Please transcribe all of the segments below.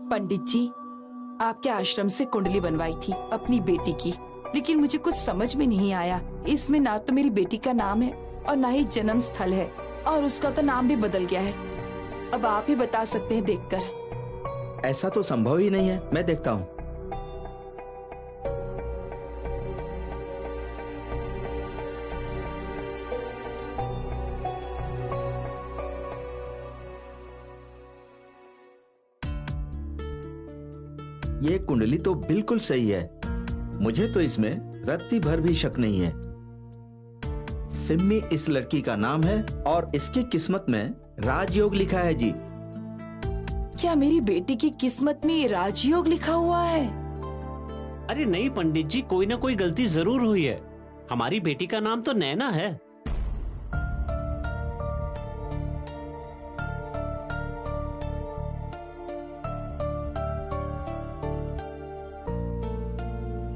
पंडित जी, आपके आश्रम से कुंडली बनवाई थी अपनी बेटी की, लेकिन मुझे कुछ समझ में नहीं आया। इसमें ना तो मेरी बेटी का नाम है और ना ही जन्म स्थल है, और उसका तो नाम भी बदल गया है। अब आप ही बता सकते हैं देखकर। ऐसा तो संभव ही नहीं है, मैं देखता हूँ। ये कुंडली तो बिल्कुल सही है, मुझे तो इसमें रत्ती भर भी शक नहीं है। सिम्मी इस लड़की का नाम है और इसकी किस्मत में राजयोग लिखा है जी। क्या मेरी बेटी की किस्मत में राजयोग लिखा हुआ है? अरे नहीं पंडित जी, कोई ना कोई गलती जरूर हुई है। हमारी बेटी का नाम तो नैना है।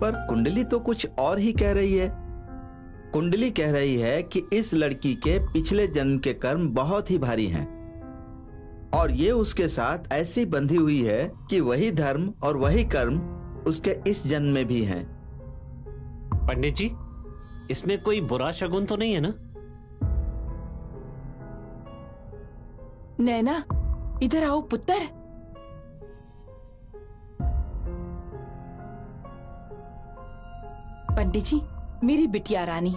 पर कुंडली तो कुछ और ही कह रही है। कुंडली कह रही है कि इस लड़की के पिछले जन्म के कर्म बहुत ही भारी हैं और ये उसके साथ ऐसी बंधी हुई है कि वही धर्म और वही कर्म उसके इस जन्म में भी हैं। पंडित जी, इसमें कोई बुरा शगुन तो नहीं है ना? नैना, इधर आओ पुत्र। पंडित जी, मेरी बिटिया रानी।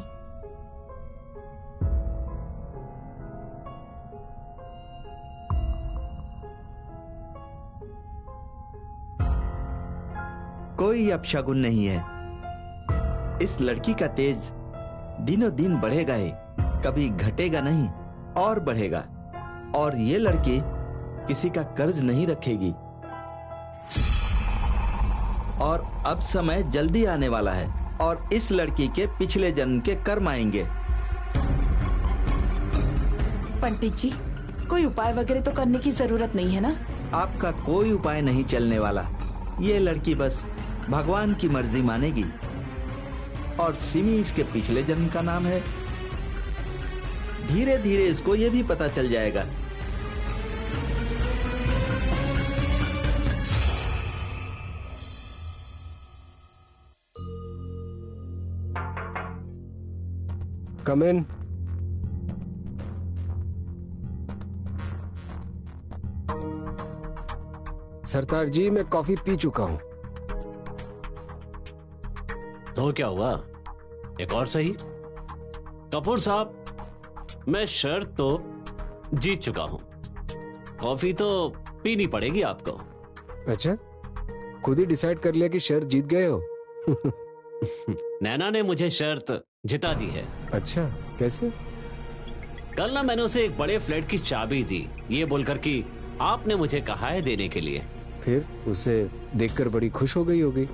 कोई अपशगुन नहीं है। इस लड़की का तेज दिनों दिन बढ़ेगा ही, कभी घटेगा नहीं और बढ़ेगा। और ये लड़की किसी का कर्ज नहीं रखेगी। और अब समय जल्दी आने वाला है और इस लड़की के पिछले जन्म के कर्म आएंगे। पंडित जी, कोई उपाय वगैरह तो करने की जरूरत नहीं है ना? आपका कोई उपाय नहीं चलने वाला। ये लड़की बस भगवान की मर्जी मानेगी। और सिमी इसके पिछले जन्म का नाम है। धीरे धीरे इसको ये भी पता चल जाएगा। कम इन। सरदार जी, मैं कॉफी पी चुका हूं। तो क्या हुआ? एक और सही। कपूर साहब, मैं शर्त तो जीत चुका हूं, कॉफी तो पीनी पड़ेगी आपको। अच्छा, खुद ही डिसाइड कर लिया कि शर्त जीत गए हो? नैना ने मुझे शर्त जिता दी है। अच्छा, कैसे? कल ना मैंने उसे एक बड़े फ्लैट की चाबी दी, ये बोलकर कि आपने मुझे कहा है देने के लिए। फिर उसे देखकर बड़ी खुश हो गई होगी।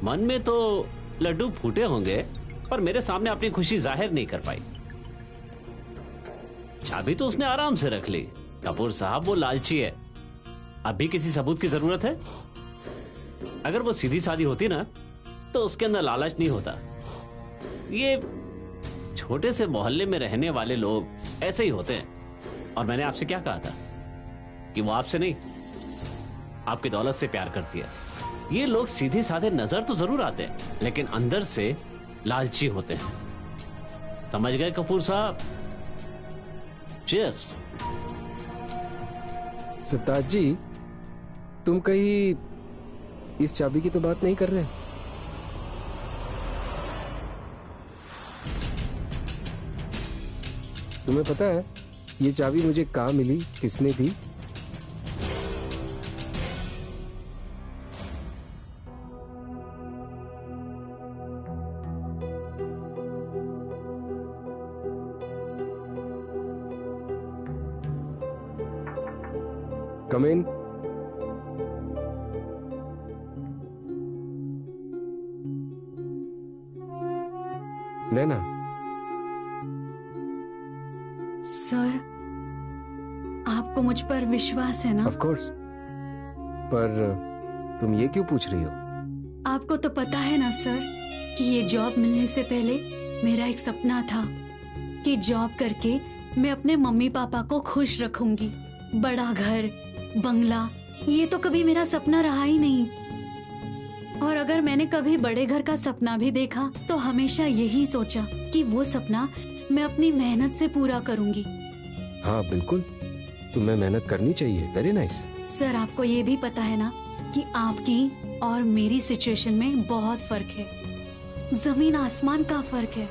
मन में तो लड्डू फूटे होंगे, पर मेरे सामने अपनी खुशी जाहिर नहीं कर पाई। चाबी तो उसने आराम से रख ली। कपूर साहब, वो लालची है। अब भी किसी सबूत की जरूरत है? अगर वो सीधी सादी होती ना, तो उसके अंदर लालच नहीं होता। ये छोटे से मोहल्ले में रहने वाले लोग ऐसे ही होते हैं। और मैंने आपसे क्या कहा था कि वो आपसे नहीं, आपकी दौलत से प्यार करती है। ये लोग सीधे साधे नजर तो जरूर आते हैं, लेकिन अंदर से लालची होते हैं। समझ गए कपूर साहब? चीयर्स। सरताज जी, तुम कहीं इस चाबी की तो बात नहीं कर रहे? तुम्हें पता है ये चाबी मुझे कहाँ मिली, किसने दी? Come in. नैना। सर, आपको मुझ पर विश्वास है ना? Of course. पर तुम ये क्यों पूछ रही हो? आपको तो पता है ना सर कि ये जॉब मिलने से पहले मेरा एक सपना था कि जॉब करके मैं अपने मम्मी पापा को खुश रखूंगी। बड़ा घर, बंगला, ये तो कभी मेरा सपना रहा ही नहीं। और अगर मैंने कभी बड़े घर का सपना भी देखा तो हमेशा यही सोचा कि वो सपना मैं अपनी मेहनत से पूरा करूंगी। हाँ बिल्कुल, तुम्हें मेहनत करनी चाहिए। Very nice. सर, आपको ये भी पता है ना कि आपकी और मेरी सिचुएशन में बहुत फर्क है, जमीन आसमान का फर्क है।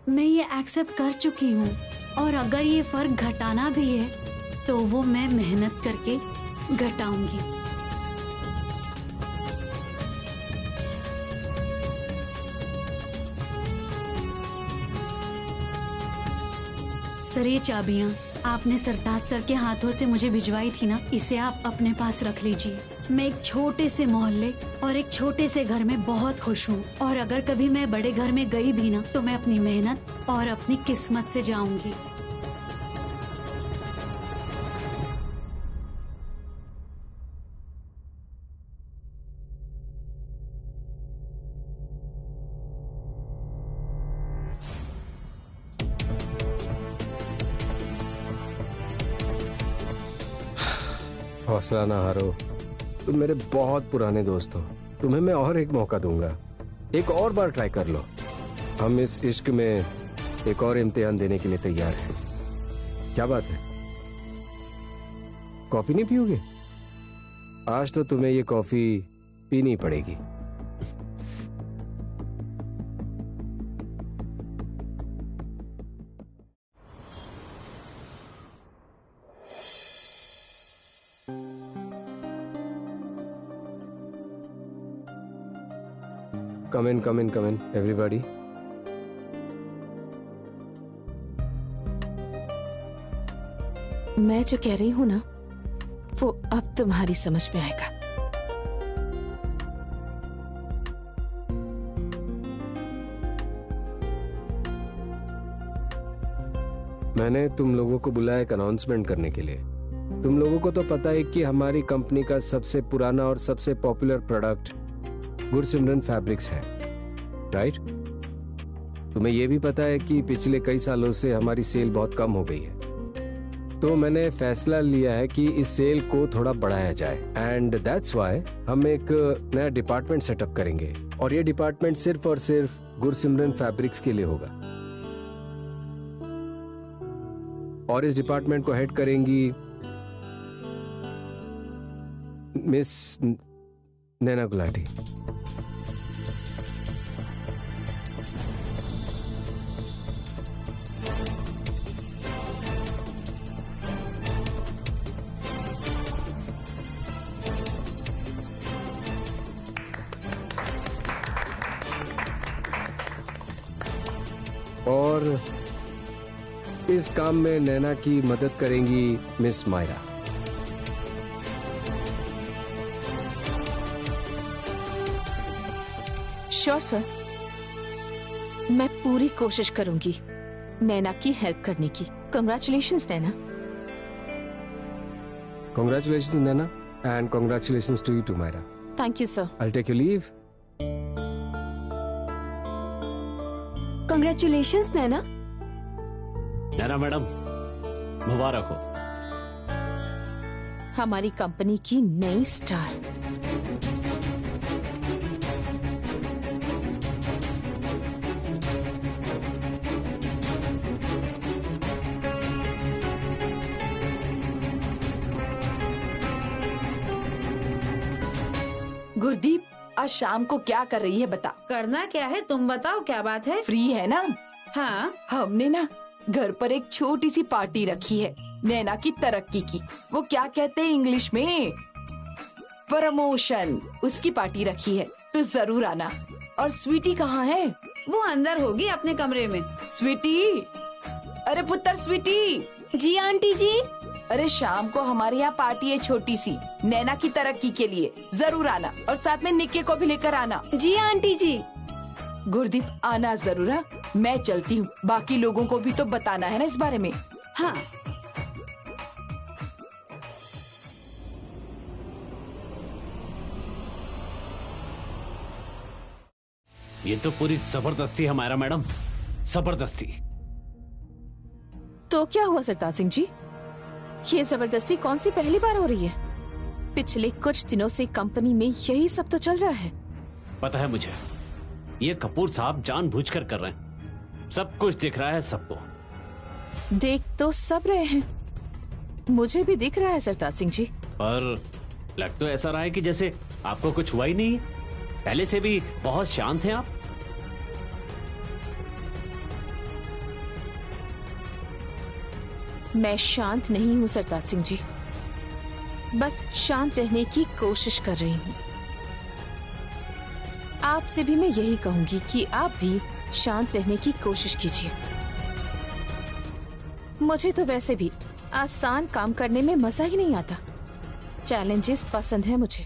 मैं ये एक्सेप्ट कर चुकी हूँ और अगर ये फर्क घटाना भी है तो वो मैं मेहनत करके घटाऊंगी। सर, ये चाबियां आपने सरताज सर के हाथों से मुझे भिजवाई थी ना, इसे आप अपने पास रख लीजिए। मैं एक छोटे से मोहल्ले और एक छोटे से घर में बहुत खुश हूँ और अगर कभी मैं बड़े घर में गई भी ना तो मैं अपनी मेहनत और अपनी किस्मत से जाऊंगी। हौसला ना हारो, तुम मेरे बहुत पुराने दोस्त हो। तुम्हें मैं और एक मौका दूंगा, एक और बार ट्राई कर लो। हम इस इश्क में एक और इम्तिहान देने के लिए तैयार हैं। क्या बात है, कॉफी नहीं पियोगे? आज तो तुम्हें ये कॉफी पीनी पड़ेगी। Come in, everybody. मैं जो कह रही हूँ ना, वो अब तुम्हारी समझ में आएगा। मैंने तुम लोगों को बुलाया एक अनाउंसमेंट करने के लिए। तुम लोगों को तो पता है कि हमारी कंपनी का सबसे पुराना और सबसे पॉपुलर प्रोडक्ट गुरसिमरन फैब्रिक्स है, राइट? तुम्हें यह भी पता है कि पिछले कई सालों से हमारी सेल बहुत कम हो गई है, तो मैंने फैसला लिया है कि इस सेल को थोड़ा बढ़ाया जाए एंड दैट्स व्हाई हम एक नया डिपार्टमेंट सेटअप करेंगे और ये डिपार्टमेंट सिर्फ और सिर्फ गुरसिमरन फैब्रिक्स के लिए होगा। और इस डिपार्टमेंट को हेड करेंगी मिस नैना गुलाटी। और इस काम में नैना की मदद करेंगी मिस मायरा। श्योर सर, मैं पूरी कोशिश करूंगी नैना की हेल्प करने की। Congratulations Naina. Congratulations Naina and congratulations to you too Myra. Thank you sir. I'll take your leave. Congratulations Naina. Naina madam, मुबारक हो। हमारी कंपनी की नई स्टार। गुरदीप, आज शाम को क्या कर रही है बता। करना क्या है तुम बताओ, क्या बात है? फ्री है ना? हाँ। हमने ना घर पर एक छोटी सी पार्टी रखी है नैना की तरक्की की। वो क्या कहते हैं इंग्लिश में, प्रमोशन। उसकी पार्टी रखी है, तो जरूर आना। और स्वीटी कहाँ है? वो अंदर होगी अपने कमरे में। स्वीटी, अरे पुत्र स्वीटी। जी आंटी जी। अरे शाम को हमारे यहाँ पार्टी है छोटी सी नैना की तरक्की के लिए, जरूर आना। और साथ में निक्के को भी लेकर आना। जी आंटी जी। गुरदीप, आना जरूर। हाँ? मैं चलती हूँ, बाकी लोगों को भी तो बताना है ना इस बारे में। हाँ। ये तो पूरी जबरदस्ती है मायरा मैडम, जबरदस्ती। तो क्या हुआ सरताज सिंह जी, ये जबरदस्ती कौन सी पहली बार हो रही है? पिछले कुछ दिनों से कंपनी में यही सब तो चल रहा है। पता है मुझे, ये कपूर साहब जानबूझकर कर रहे हैं। सब कुछ दिख रहा है सबको। देख तो सब रहे हैं, मुझे भी दिख रहा है सरताज सिंह जी। पर लग तो ऐसा रहा है कि जैसे आपको कुछ हुआ ही नहीं है। पहले से भी बहुत शांत हैं आप। मैं शांत नहीं हूँ सरताज सिंह जी, बस शांत रहने की कोशिश कर रही हूँ। आपसे भी मैं यही कहूंगी कि आप भी शांत रहने की कोशिश कीजिए। मुझे तो वैसे भी आसान काम करने में मजा ही नहीं आता। चैलेंजेस पसंद है मुझे,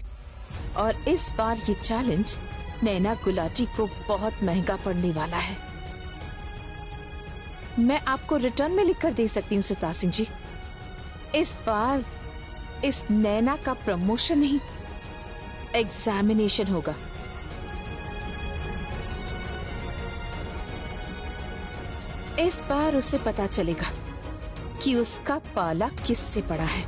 और इस बार ये चैलेंज नैना गुलाटी को बहुत महंगा पड़ने वाला है। मैं आपको रिटर्न में लिखकर दे सकती हूँ सरताज सिंह जी। इस बार इस नैना का प्रमोशन नहीं, एग्जामिनेशन होगा। इस बार उसे पता चलेगा कि उसका पाला किससे पड़ा है।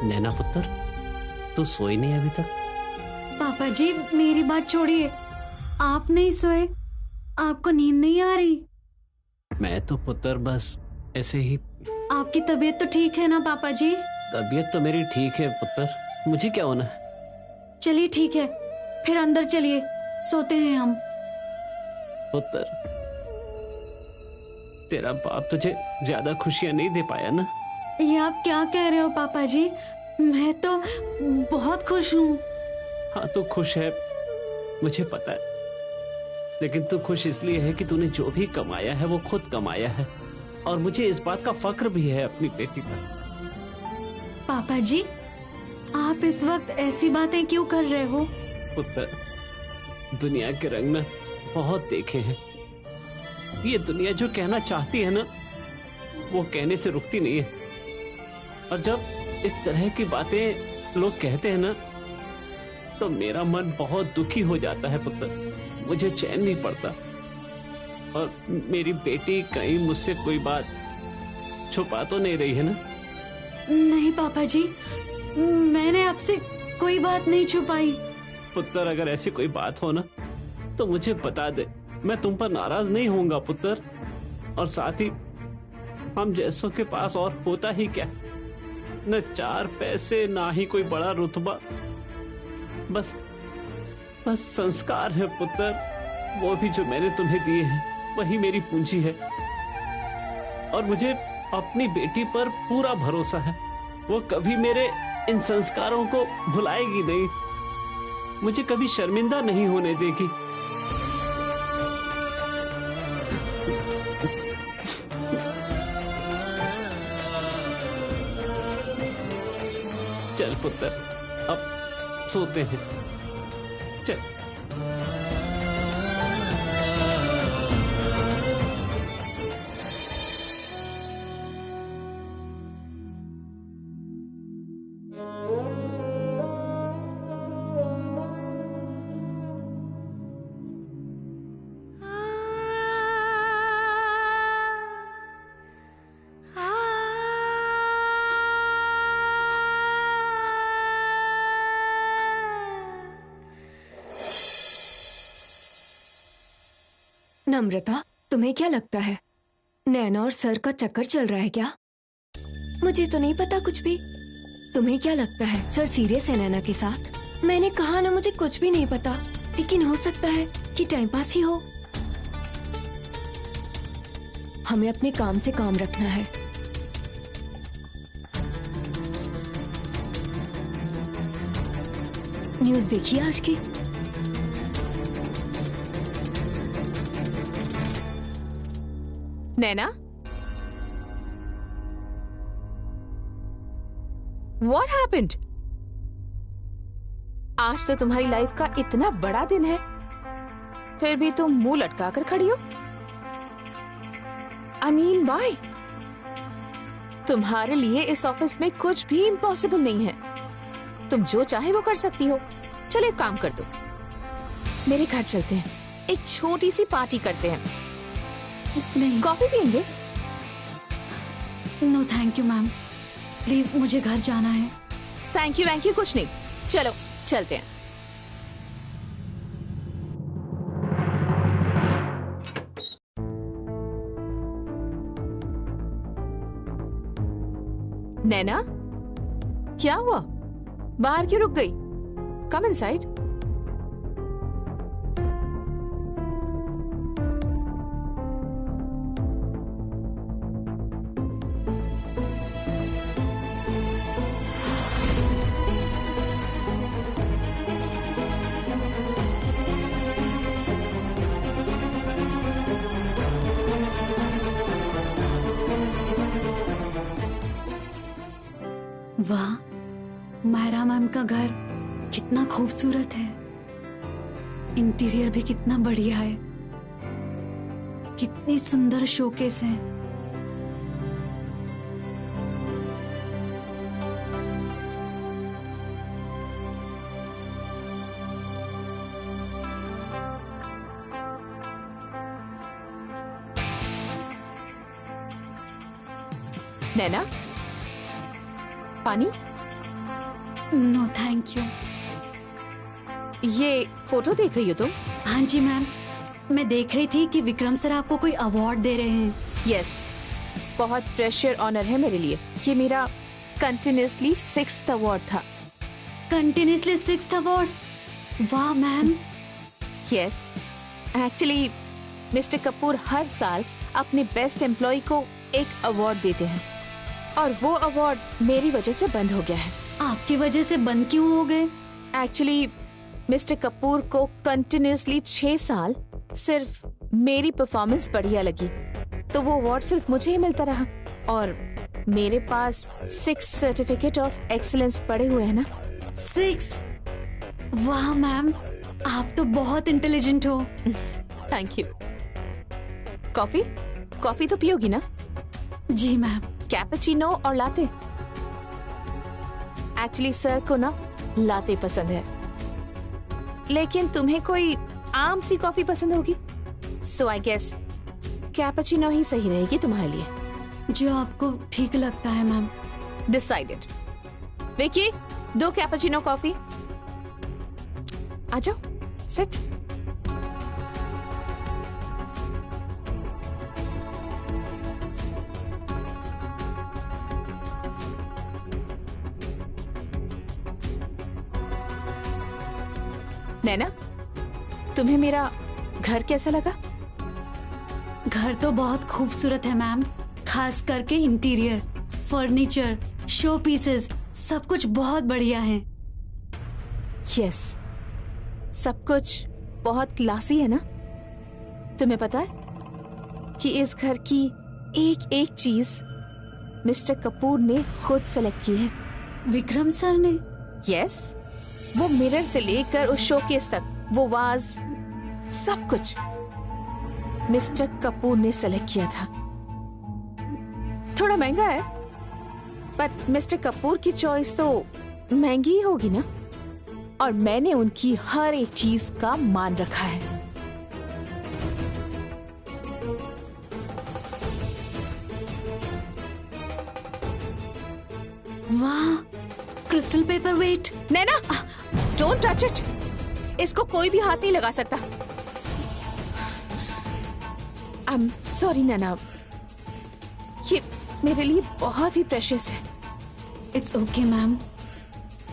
नैना पुत्र, तू सोई नहीं अभी तक? पापा जी मेरी बात छोड़िए, आप नहीं सोए? आपको नींद नहीं आ रही? मैं तो पुत्र बस ऐसे ही। आपकी तबीयत तो ठीक है ना पापा जी? तबीयत तो मेरी ठीक है पुत्र, मुझे क्या होना है? चलिए ठीक है, फिर अंदर चलिए, सोते हैं हम। पुत्र, तेरा बाप तुझे ज्यादा खुशियां नहीं दे पाया ना? ये आप क्या कह रहे हो पापा जी? मैं तो बहुत खुश हूँ। हाँ तू खुश है, मुझे पता है, लेकिन तू खुश इसलिए है कि तूने जो भी कमाया है वो खुद कमाया है, और मुझे इस बात का फक्र भी है अपनी बेटी पर। पापा जी आप इस वक्त ऐसी बातें क्यों कर रहे हो? पुत्र, दुनिया के रंग में बहुत देखे हैं। ये दुनिया जो कहना चाहती है ना, वो कहने से रुकती नहीं है। और जब इस तरह की बातें लोग कहते हैं ना, तो मेरा मन बहुत दुखी हो जाता है पुत्र, मुझे चैन नहीं पड़ता। और मेरी बेटी कहीं मुझसे कोई बात छुपा तो नहीं रही है ना? नहीं पापा जी, मैंने आपसे कोई बात नहीं छुपाई। पुत्र, अगर ऐसी कोई बात हो ना तो मुझे बता दे, मैं तुम पर नाराज नहीं होऊंगा पुत्र। और साथ ही हम जैसों के पास और होता ही क्या, न 4 पैसे ना ही कोई बड़ा रुतबा, बस संस्कार है पुत्र। वो भी जो मैंने तुम्हें दिए हैं वही मेरी पूंजी है, और मुझे अपनी बेटी पर पूरा भरोसा है। वो कभी मेरे इन संस्कारों को भुलाएगी नहीं, मुझे कभी शर्मिंदा नहीं होने देगी। चल पुत्र, अब सोते हैं, चल। नम्रता, तुम्हें क्या लगता है नैना और सर का चक्कर चल रहा है क्या? मुझे तो नहीं पता कुछ भी। तुम्हें क्या लगता है सर सीरियस है नैना के साथ? मैंने कहा ना, मुझे कुछ भी नहीं पता, लेकिन हो सकता है कि टाइम पास ही हो। हमें अपने काम से काम रखना है। न्यूज़ देखिए आज की। नैना, What happened? आज तो तुम्हारी लाइफ का इतना बड़ा दिन है, फिर भी तुम मुंह लटका कर खड़ी हो। I mean, why? तुम्हारे लिए इस ऑफिस में कुछ भी इम्पॉसिबल नहीं है। तुम जो चाहे वो कर सकती हो। चलो एक काम कर दो, मेरे घर चलते हैं, एक छोटी सी पार्टी करते हैं। नहीं, कॉफी पियेंगे? No thank you ma'am, please मुझे घर जाना है। थैंक यू कुछ नहीं, चलो चलते हैं। नैना, क्या हुआ? बाहर क्यों रुक गई? Come inside. वाह, मायरा मैम का घर कितना खूबसूरत है। इंटीरियर भी कितना बढ़िया है। कितनी सुंदर शोकेस है। नैना, पानी? No thank you. ये फोटो देख रही हो तुम? हाँ जी मैम, मैं देख रही थी कि विक्रम सर आपको कोई अवार्ड दे रहे हैं। यस, बहुत प्रेशर ऑनर है मेरे लिए। ये मेरा कंटिन्यूसली 6th अवार्ड था। Continuously 6th award? वाह ma'am. Yes, actually mister Kapoor हर साल अपने बेस्ट एम्प्लॉय को एक अवार्ड देते हैं, और वो अवार्ड मेरी वजह से बंद हो गया है। आपकी वजह से बंद क्यों हो गए? एक्चुअली मिस्टर कपूर को कंटिन्यूसली 6 साल सिर्फ मेरी परफॉर्मेंस बढ़िया लगी, तो वो अवार्ड सिर्फ मुझे ही मिलता रहा। और मेरे पास 6 सर्टिफिकेट ऑफ एक्सीलेंस पड़े हुए हैं ना। 6? वाह मैम, आप तो बहुत इंटेलिजेंट हो। Thank you. कॉफी तो पियोगी ना? जी मैम। कैपेचिनो और लाते? एक्चुअली सर को ना लाते पसंद है, लेकिन तुम्हें कोई आम सी कॉफी पसंद होगी, सो आई गेस कैपेचिनो ही सही रहेगी तुम्हारे लिए। जो आपको ठीक लगता है ma'am. Decided. Vicky, 2 cappuccino coffee. आ जाओ, सिट। नैना, तुम्हें मेरा घर कैसा लगा? घर तो बहुत खूबसूरत है मैम, खास करके इंटीरियर, फर्नीचर, शो पीसेस, सब कुछ बहुत बढ़िया है। यस, सब कुछ बहुत क्लासी है ना। तुम्हें पता है कि इस घर की एक एक चीज मिस्टर कपूर ने खुद सेलेक्ट की है। विक्रम सर ने? यस, वो मिरर से लेकर उस शोकेस तक, वो वाज, सब कुछ मिस्टर कपूर ने सेलेक्ट किया था। थोड़ा महंगा है, बट मिस्टर कपूर की चॉइस तो महंगी ही होगी ना, और मैंने उनकी हर एक चीज का मान रखा है। वाह, crystal paperweight. Naina, don't touch it. इसको कोई भी हाथ नहीं लगा सकता। आई एम सॉरी नैना, ये मेरे लिए बहुत ही प्रेशियस है। इट्स ओके मैम,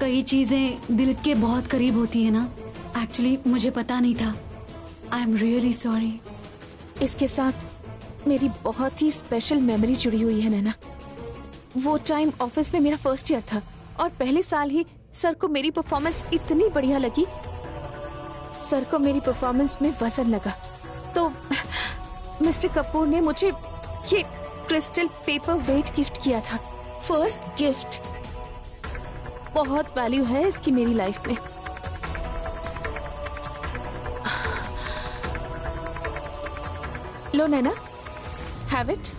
कई चीजें दिल के बहुत करीब होती है ना। एक्चुअली मुझे पता नहीं था। I am really sorry. इसके साथ मेरी बहुत ही स्पेशल मेमोरी जुड़ी हुई है नैना। वो टाइम ऑफिस में मेरा फर्स्ट ईयर था और पहले साल ही सर को मेरी परफॉर्मेंस इतनी बढ़िया लगी, सर को मेरी परफॉर्मेंस में वजन लगा, तो मिस्टर कपूर ने मुझे ये क्रिस्टल पेपर वेट गिफ्ट किया था। फर्स्ट गिफ्ट, बहुत वैल्यू है इसकी मेरी लाइफ में। लो नैना, हैव इट।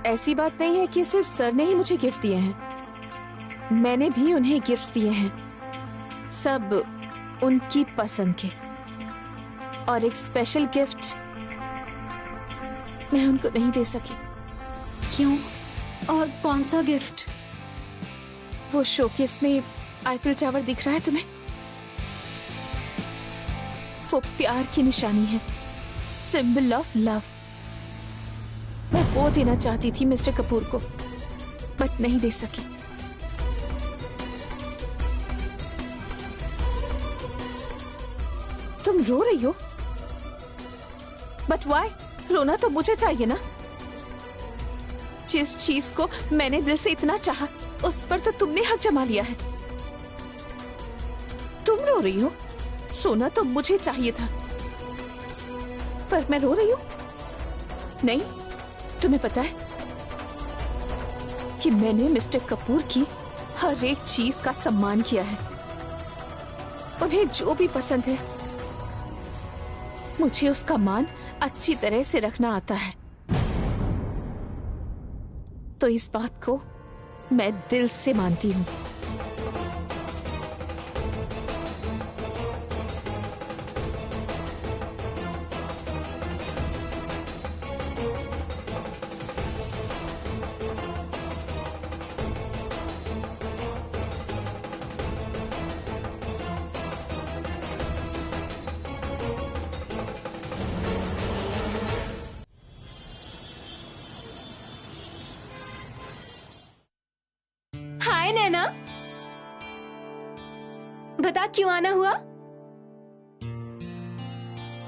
ऐसी बात नहीं है कि सिर्फ सर ने ही मुझे गिफ्ट दिए हैं, मैंने भी उन्हें गिफ्ट दिए हैं, सब उनकी पसंद के। और एक स्पेशल गिफ्ट मैं उनको नहीं दे सकी। क्यों? और कौन सा गिफ्ट? वो शोकेस में आईफिल टावर दिख रहा है तुम्हें? वो प्यार की निशानी है, सिंबल ऑफ लव। मैं वो देना चाहती थी मिस्टर कपूर को, बट नहीं दे सकी। तुम रो रही हो? But why? रोना तो मुझे चाहिए ना। जिस चीज को मैंने दिल से इतना चाहा, उस पर तो तुमने हक जमा लिया है। तुम रो रही हो? सोना तो मुझे चाहिए था, पर मैं रो रही हूं? नहीं, तुम्हें पता है कि मैंने मिस्टर कपूर की हर एक चीज का सम्मान किया है। उन्हें जो भी पसंद है, मुझे उसका मान अच्छी तरह से रखना आता है। तो इस बात को मैं दिल से मानती हूँ। हाय नैना, बता क्यों आना हुआ?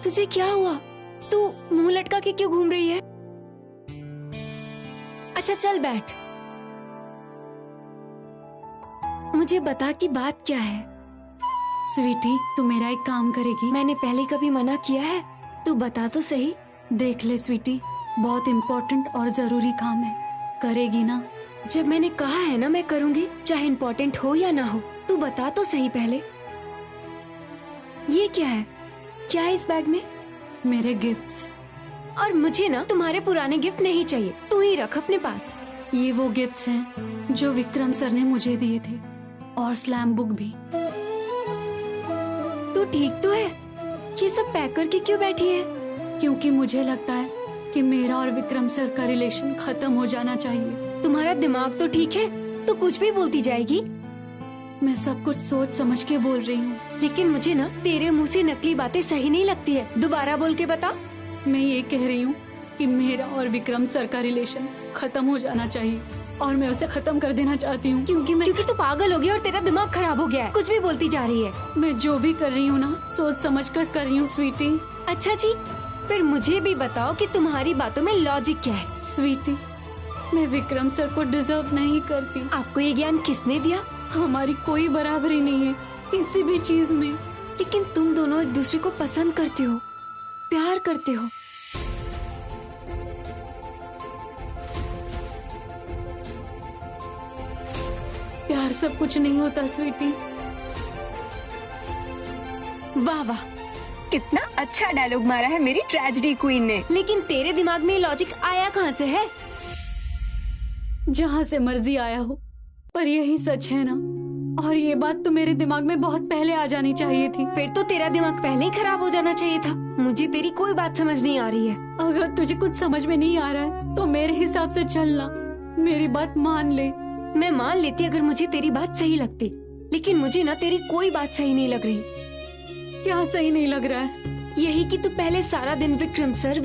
तुझे क्या हुआ? तू मुंह लटका के क्यों घूम रही है? अच्छा चल बैठ, मुझे बता कि बात क्या है। स्वीटी, तू मेरा एक काम करेगी? मैंने पहले कभी मना किया है? तू बता तो सही। देख ले स्वीटी, बहुत इम्पोर्टेंट और जरूरी काम है, करेगी ना? जब मैंने कहा है ना मैं करूंगी, चाहे इम्पोर्टेंट हो या ना हो। तू बता तो सही पहले, ये क्या है? क्या है इस बैग में? मेरे गिफ्ट्स। और मुझे ना तुम्हारे पुराने गिफ्ट नहीं चाहिए, तू ही रख अपने पास। ये वो गिफ्ट्स हैं जो विक्रम सर ने मुझे दिए थे, और स्लैम बुक भी। तू ठीक तो है? ये सब पैक करके क्यों बैठी है? क्योंकि मुझे लगता है कि मेरा और विक्रम सर का रिलेशन खत्म हो जाना चाहिए। तुम्हारा दिमाग तो ठीक है? तो कुछ भी बोलती जाएगी। मैं सब कुछ सोच समझ के बोल रही हूँ। लेकिन मुझे ना तेरे मुंह से नकली बातें सही नहीं लगती है। दोबारा बोल के बता। मैं ये कह रही हूँ कि मेरा और विक्रम सर का रिलेशन खत्म हो जाना चाहिए, और मैं उसे खत्म कर देना चाहती हूँ। क्योंकि तू पागल हो गई और तेरा दिमाग खराब हो गया है। कुछ भी बोलती जा रही है। मैं जो भी कर रही हूँ ना, सोच समझ कर रही हूँ स्वीटी। अच्छा जी, फिर मुझे भी बताओ कि तुम्हारी बातों में लॉजिक क्या है? स्वीटी, मैं विक्रम सर को डिजर्व नहीं करती। आपको ये ज्ञान किसने दिया? हमारी कोई बराबरी नहीं है किसी भी चीज में। लेकिन तुम दोनों एक दूसरे को पसंद करते हो, प्यार करते हो। प्यार सब कुछ नहीं होता स्वीटी। वाह वाह, कितना अच्छा डायलॉग मारा है मेरी ट्रेजेडी क्वीन ने। लेकिन तेरे दिमाग में लॉजिक आया कहाँ से है? जहाँ से मर्जी आया हो, पर यही सच है ना। और ये बात तो मेरे दिमाग में बहुत पहले आ जानी चाहिए थी। फिर तो तेरा दिमाग पहले ही खराब हो जाना चाहिए था। मुझे तेरी कोई बात समझ नहीं आ रही है। अगर तुझे कुछ समझ में नहीं आ रहा है तो मेरे हिसाब से चलना। मेरी बात मान ले। मैं मान लेती अगर मुझे तेरी बात सही लगती, लेकिन मुझे ना तेरी कोई बात सही नहीं लग रही। क्या सही नहीं लग रहा है? यही कि तू पहले सारा दिन विक्रम सर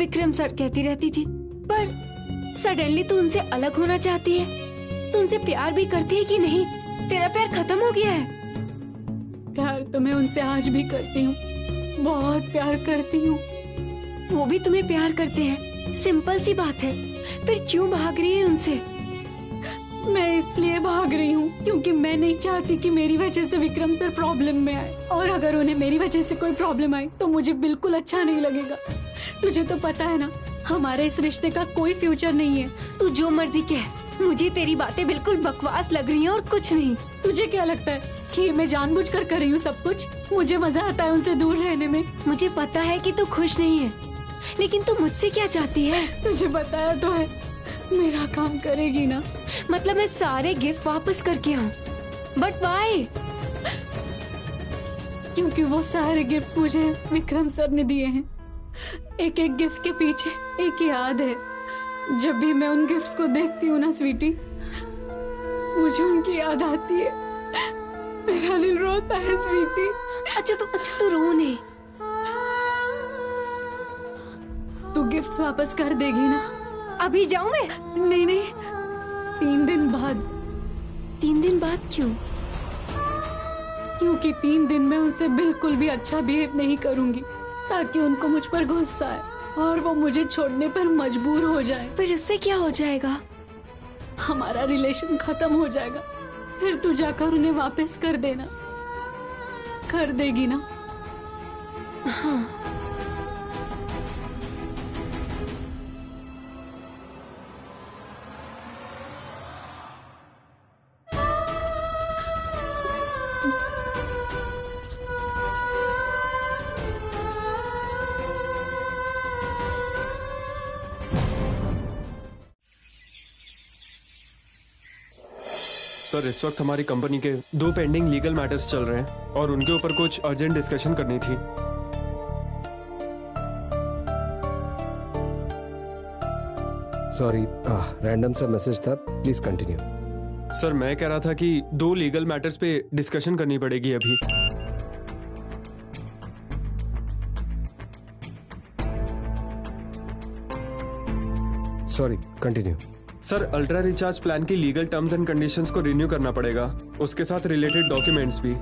कहती रहती थी, पर सडनली तू उनसे अलग होना चाहती है। तू उनसे प्यार भी करती है कि नहीं? तेरा प्यार खत्म हो गया है? प्यार तो मैं उनसे आज भी करती हूँ, बहुत प्यार करती हूँ। वो भी तुम्हें प्यार करते हैं, सिंपल सी बात है। फिर क्यों भाग रही है उनसे? मैं इसलिए भाग रही हूँ क्योंकि मैं नहीं चाहती कि मेरी वजह से विक्रम सर प्रॉब्लम में आए, और अगर उन्हें मेरी वजह से कोई प्रॉब्लम आई तो मुझे बिल्कुल अच्छा नहीं लगेगा। तुझे तो पता है ना, हमारे इस रिश्ते का कोई फ्यूचर नहीं है। तू जो मर्जी कह, मुझे तेरी बातें बिल्कुल बकवास लग रही हैं और कुछ नहीं। तुझे क्या लगता है कि मैं जानबूझकर कर रही हूँ सब कुछ? मुझे मजा आता है उनसे दूर रहने में। मुझे पता है कि तू खुश नहीं है, लेकिन तू मुझसे क्या चाहती है? तुझे बताया तो है, मेरा काम करेगी ना? मतलब मैं सारे गिफ्ट वापस करके आऊँ? But why? क्योंकि वो सारे गिफ्ट्स मुझे विक्रम सर ने दिए हैं। एक एक गिफ्ट के पीछे एक याद है। जब भी मैं उन गिफ्ट्स को देखती हूँ ना स्वीटी, मुझे उनकी याद आती है। मेरा दिल रोता है स्वीटी। अच्छा तू रो नहीं। तू गिफ्ट्स वापस कर देगी ना? अभी जाऊं मैं? नहीं, 3 दिन बाद। 3 दिन बाद क्यों? क्योंकि 3 दिन में उनसे बिल्कुल भी अच्छा बिहेव नहीं करूंगी, ताकि उनको मुझ पर गुस्सा आए और वो मुझे छोड़ने पर मजबूर हो जाए। फिर उससे क्या हो जाएगा? हमारा रिलेशन खत्म हो जाएगा। फिर तू जाकर उन्हें वापस कर देना। कर देगी ना? हाँ। सर, इस वक्त हमारी कंपनी के 2 पेंडिंग लीगल मैटर्स चल रहे हैं और उनके ऊपर कुछ अर्जेंट डिस्कशन करनी थी। सॉरी, रैंडम सा मैसेज था, प्लीज कंटिन्यू। सर, मैं कह रहा था कि 2 लीगल मैटर्स पे डिस्कशन करनी पड़ेगी अभी। Sorry, continue. Sir, ultra recharge plan की लीगल टर्म्स एंड कंडीशंस को रिन्यू करना पड़ेगा, उसके साथ रिलेटेड डॉक्यूमेंट्स भी।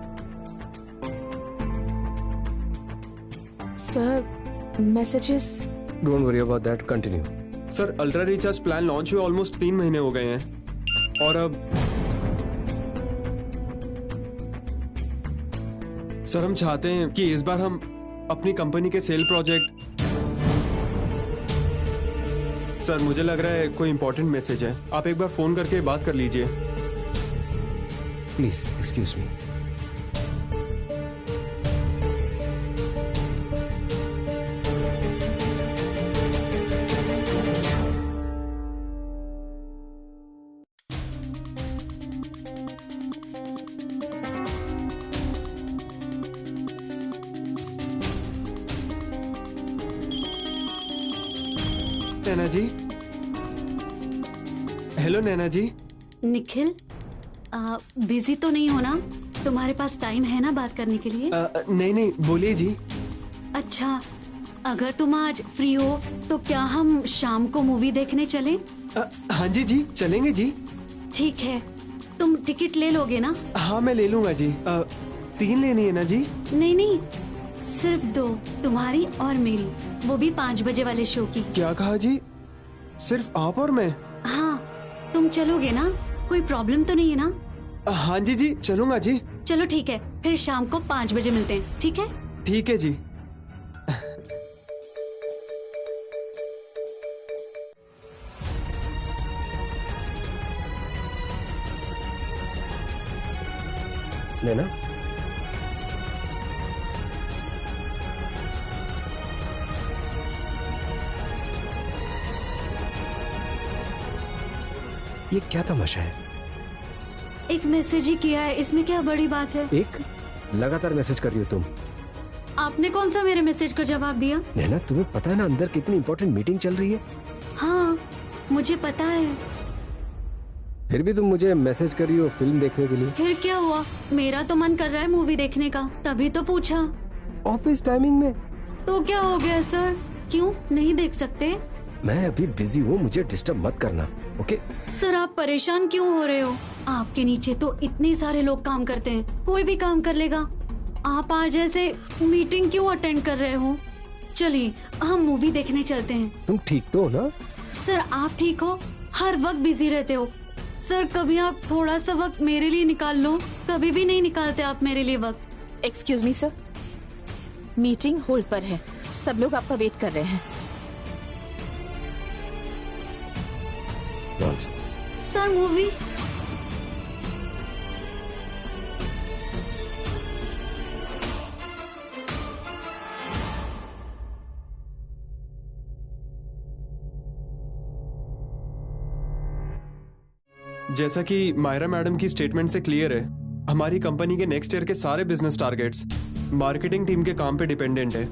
Sir, messages. Don't worry about that, continue. Sir, ultra recharge plan launch हुए ऑलमोस्ट 3 महीने हो गए हैं और अब सर हम चाहते हैं कि इस बार हम अपनी कंपनी के सेल प्रोजेक्ट। सर, मुझे लग रहा है कोई इंपॉर्टेंट मैसेज है, आप एक बार फोन करके बात कर लीजिए। Please excuse me. Naina ji. Hello Naina ji. Nikhil, busy तो नहीं हो ना? तुम्हारे पास टाइम है ना बात करने के लिए? नहीं, बोलिए जी। अच्छा, अगर तुम आज फ्री हो तो क्या हम शाम को मूवी देखने चलें? हाँ जी, चलेंगे जी। ठीक है, तुम टिकट ले लोगे ना? हाँ, मैं ले लूंगा जी। 3 लेनी है ना जी? नहीं, सिर्फ 2, तुम्हारी और मेरी, वो भी 5 बजे वाले शो की। क्या कहा जी? सिर्फ आप और मैं? हाँ, तुम चलोगे ना? कोई प्रॉब्लम तो नहीं है ना? हाँ जी, चलूंगा जी। चलो ठीक है, फिर शाम को 5 बजे मिलते हैं, ठीक है? ठीक है जी। नैना, ये क्या तमाशा है? एक मैसेज ही किया है, इसमें क्या बड़ी बात है? एक लगातार मैसेज कर रही हो तुम। आपने कौन सा मेरे मैसेज को जवाब दिया? नैना, तुम्हें पता है ना अंदर कितनी इंपॉर्टेंट मीटिंग चल रही है? हाँ, मुझे पता है। फिर भी तुम मुझे मैसेज करी हो फिल्म देखने के लिए। फिर क्या हुआ, मेरा तो मन कर रहा है मूवी देखने का, तभी तो पूछा। ऑफिस टाइमिंग में? तो क्या हो गया सर, क्यों नहीं देख सकते? मैं अभी बिजी हूँ, मुझे डिस्टर्ब मत करना, ओके? सर आप परेशान क्यों हो रहे हो? आपके नीचे तो इतने सारे लोग काम करते हैं, कोई भी काम कर लेगा। आप आज ऐसे मीटिंग क्यों अटेंड कर रहे हो? चलिए हम मूवी देखने चलते हैं। तुम ठीक तो हो ना? सर आप ठीक हो? हर वक्त बिजी रहते हो। सर कभी आप थोड़ा सा वक्त मेरे लिए निकाल लो, कभी भी नहीं निकालते आप मेरे लिए वक्त। Excuse me sir, meeting hold पर है, सब लोग आपका वेट कर रहे हैं। नॉनसेंस। सर मूवी जैसा कि मायरा मैडम की स्टेटमेंट से क्लियर है, हमारी कंपनी के नेक्स्ट ईयर के सारे बिजनेस टारगेट्स मार्केटिंग टीम के काम पे डिपेंडेंट है।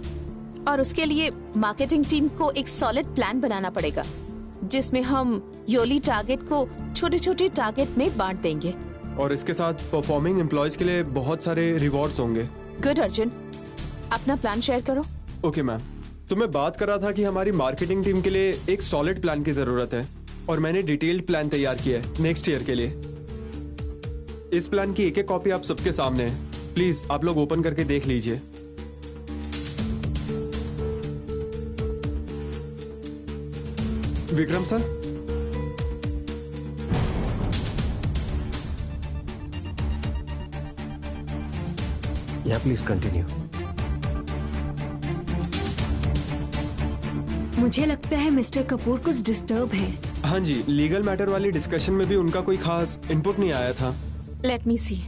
और उसके लिए मार्केटिंग टीम को एक सॉलिड प्लान बनाना पड़ेगा, जिसमें हम ईयरली टारगेट को छोटे छोटे टारगेट में बांट देंगे। और इसके साथ परफॉर्मिंग एम्प्लॉयज के लिए बहुत सारे रिवॉर्ड्स होंगे। गुड अर्जुन, अपना प्लान शेयर करो। ओके मैम, तो मैं बात कर रहा था कि हमारी मार्केटिंग टीम के लिए एक सॉलिड प्लान की जरूरत है, और मैंने डिटेल्ड प्लान तैयार किया है नेक्स्ट ईयर के लिए। इस प्लान की एक एक कॉपी आप सबके सामने है, प्लीज आप लोग ओपन करके देख लीजिए। विक्रम सर, या प्लीज कंटिन्यू। मुझे लगता है मिस्टर कपूर कुछ डिस्टर्ब है। हाँ जी, लीगल मैटर वाली डिस्कशन में भी उनका कोई खास इनपुट नहीं आया था। Let me see.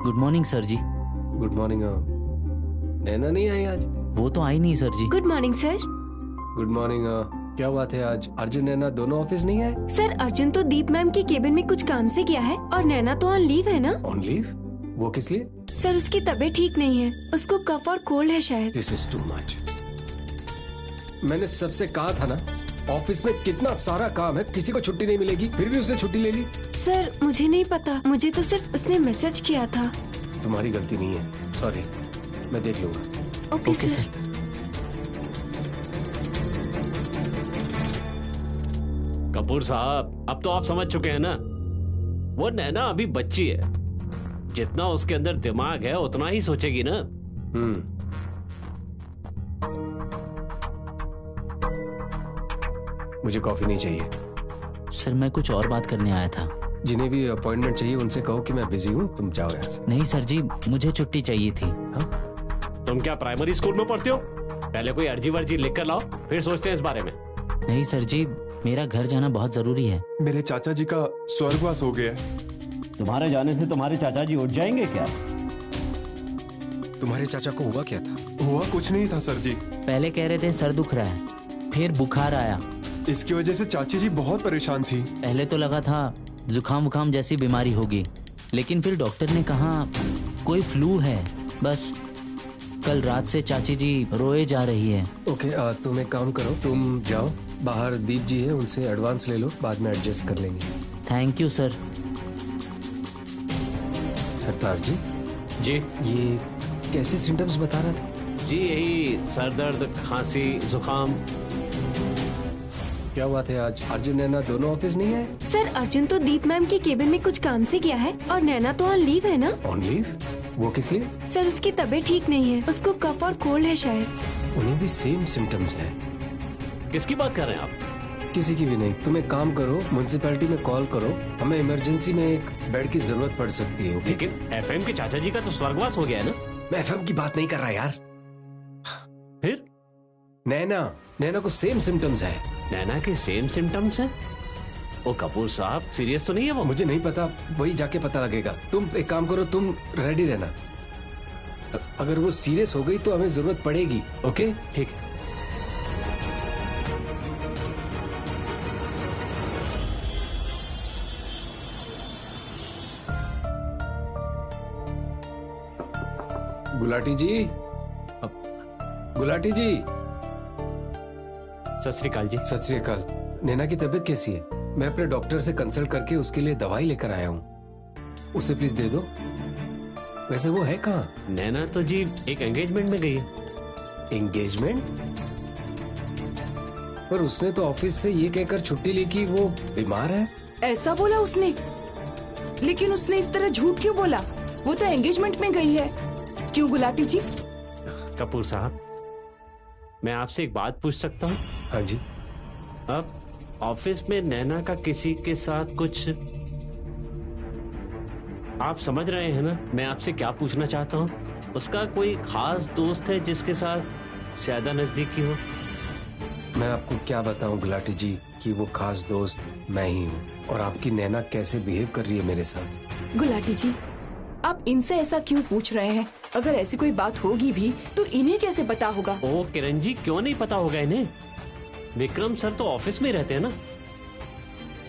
Good morning sir ji. Good morning. Naina नहीं आई आज? वो तो आई नहीं sir ji. Good morning sir. Good morning. क्या बात है, आज अर्जुन नैना दोनों ऑफिस नहीं आए? सर अर्जुन तो दीप मैम के केबिन में कुछ काम से गया है और नैना तो ऑन लीव है ना। On leave? वो किस लिए? सर उसकी तबीयत ठीक नहीं है, उसको कफ और कोल्ड है शायद। This is too much. मैंने सबसे कहा था ना, ऑफिस में कितना सारा काम है, किसी को छुट्टी नहीं मिलेगी, फिर भी उसने छुट्टी ले ली। सर मुझे नहीं पता, मुझे तो सिर्फ उसने मैसेज किया था। तुम्हारी गलती नहीं है, सॉरी, मैं देख लूंगा। Okay sir. कपूर साहब, अब तो आप समझ चुके हैं ना, वो नैना अभी बच्ची है, जितना उसके अंदर दिमाग है उतना ही सोचेगी ना। मुझे कॉफी नहीं चाहिए सर, मैं कुछ और बात करने आया था। जिन्हें भी अपॉइंटमेंट चाहिए उनसे कहो कि मैं बिजी हूँ, तुम जाओ यहाँ से। नहीं सर जी, मुझे छुट्टी चाहिए थी। तुम क्या प्राइमरी स्कूल में पढ़ते हो? पहले कोई अर्जी वर्जी लिख कर लाओ, फिर सोचते हैं इस बारे में। नहीं सर जी, मेरा घर जाना बहुत जरूरी है। मेरे चाचा जी का स्वर्गवास हो गया है। तुम्हारे जाने से तुम्हारे चाचा जी उठ जाएंगे क्या? तुम्हारे चाचा को हुआ क्या था? हुआ कुछ नहीं था सर जी। पहले कह रहे थे सर दुख रहा है, फिर बुखार आया, इसकी वजह से चाची जी बहुत परेशान थी। पहले तो लगा था जुकाम वुखाम जैसी बीमारी होगी, लेकिन फिर डॉक्टर ने कहा कोई फ्लू है। बस कल रात से चाची जी रोए जा रही है। ओके, तुम एक काम करो, तुम जाओ, बाहर दीप जी है, उनसे एडवांस ले लो, बाद में एडजस्ट कर लेंगे। Thank you sir. Sardar ji. जी। ये कैसे सिम्टम्स बता रहा था? जी यही सर दर्द, खांसी, जुकाम। क्या बात है, आज अर्जुन नैना दोनों ऑफिस नहीं आए? सर अर्जुन तो दीप मैम के केबिन में कुछ काम से गया है और नैना तो ऑन लीव है ना। On leave? वो किस लिए? सर उसकी तबीयत ठीक नहीं है, उसको कफ और कोल्ड है शायद। उन्हें भी सेम सिम्टम्स है। किसकी बात कर रहे हैं आप? किसी की भी नहीं। तुम एक काम करो, म्युनिसिपैलिटी में कॉल करो, हमें इमरजेंसी में एक बेड की जरूरत पड़ सकती है। ओके? लेकिन एफएम के चाचा जी का तो स्वर्गवास हो गया है ना। मैं एफएम की बात नहीं कर रहा यार। फिर नैना को सेम सिम्टम्स है। नैना के सेम सिम्टम्स है? ओ कपूर साहब, सीरियस तो नहीं है वो? मुझे नहीं पता, वही जाके पता लगेगा। तुम एक काम करो, तुम रेडी रहना। अगर वो सीरियस हो गई तो हमें जरूरत पड़ेगी। ओके? ठीक है। गुलाटी जी, गुलाटी जी। सत श्री अकाल जी। सत श्री अकाल। नैना की तबीयत कैसी है? मैं अपने डॉक्टर से कंसल्ट करके उसके लिए दवाई लेकर आया हूँ, उसे प्लीज दे दो। वैसे वो है कहाँ? नैना तो जी एक एंगेजमेंट में गई है। एंगेजमेंट? पर उसने तो ऑफिस से ये कहकर छुट्टी ली कि वो बीमार है। ऐसा बोला उसने? लेकिन उसने इस तरह झूठ क्यों बोला? वो तो एंगेजमेंट में गई है। क्यों गुलाटी जी? कपूर साहब, मैं आपसे एक बात पूछ सकता हूँ? हाँ जी। अब ऑफिस में नैना का किसी के साथ कुछ, आप समझ रहे हैं ना मैं आपसे क्या पूछना चाहता हूँ? उसका कोई खास दोस्त है जिसके साथ ज्यादा नजदीकी हो? मैं आपको क्या बताऊं गुलाटी जी कि वो खास दोस्त मैं ही हूँ, और आपकी नैना कैसे बिहेव कर रही है मेरे साथ। गुलाटी जी, आप इनसे ऐसा क्यों पूछ रहे हैं? अगर ऐसी कोई बात होगी भी तो इन्हें कैसे पता होगा? ओ किरण जी, क्यों नहीं पता होगा इन्हें? विक्रम सर तो ऑफिस में रहते हैं ना।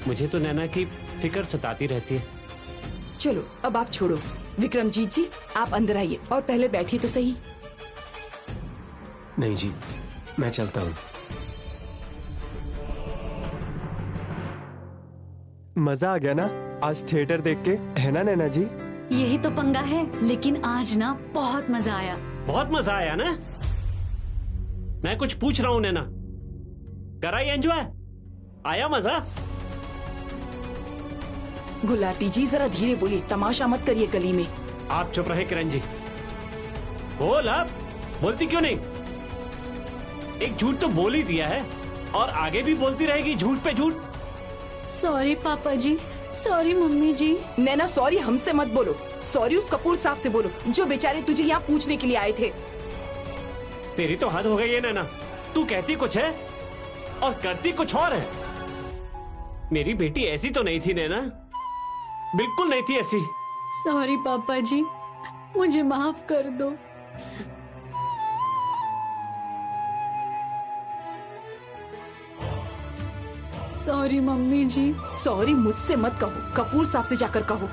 मुझे तो नैना की फिक्र सताती रहती है। चलो अब आप छोड़ो। विक्रमजीत जी, आप अंदर आइए और पहले बैठिए तो सही। नहीं जी, मैं चलता हूँ। मजा आ गया ना आज थिएटर देख के, है ना नैना जी? यही तो पंगा है, लेकिन आज ना बहुत मजा आया। बहुत मजा आया ना? मैं कुछ पूछ रहा हूँ नैना, कराई एंजॉय? आया मजा? गुलाटी जी जरा धीरे बोलिए, तमाशा मत करिए गली में। आप चुप रहे किरण जी। बोल, आप बोलती क्यों नहीं? एक झूठ तो बोल ही दिया है और आगे भी बोलती रहेगी झूठ पे झूठ। सॉरी पापा जी, सॉरी मम्मी जी। नैना सॉरी हमसे मत बोलो, सॉरी उस कपूर साहब से बोलो जो बेचारे तुझे यहाँ पूछने के लिए आए थे। तेरी तो हद हो गई है नैना, तू कहती कुछ है और करती कुछ और है। मेरी बेटी ऐसी तो नहीं थी नैना, बिल्कुल नहीं थी ऐसी। सॉरी पापा जी, मुझे माफ कर दो। सॉरी मम्मी जी। सॉरी मुझसे मत कहो, कपूर साहब से जाकर कहो।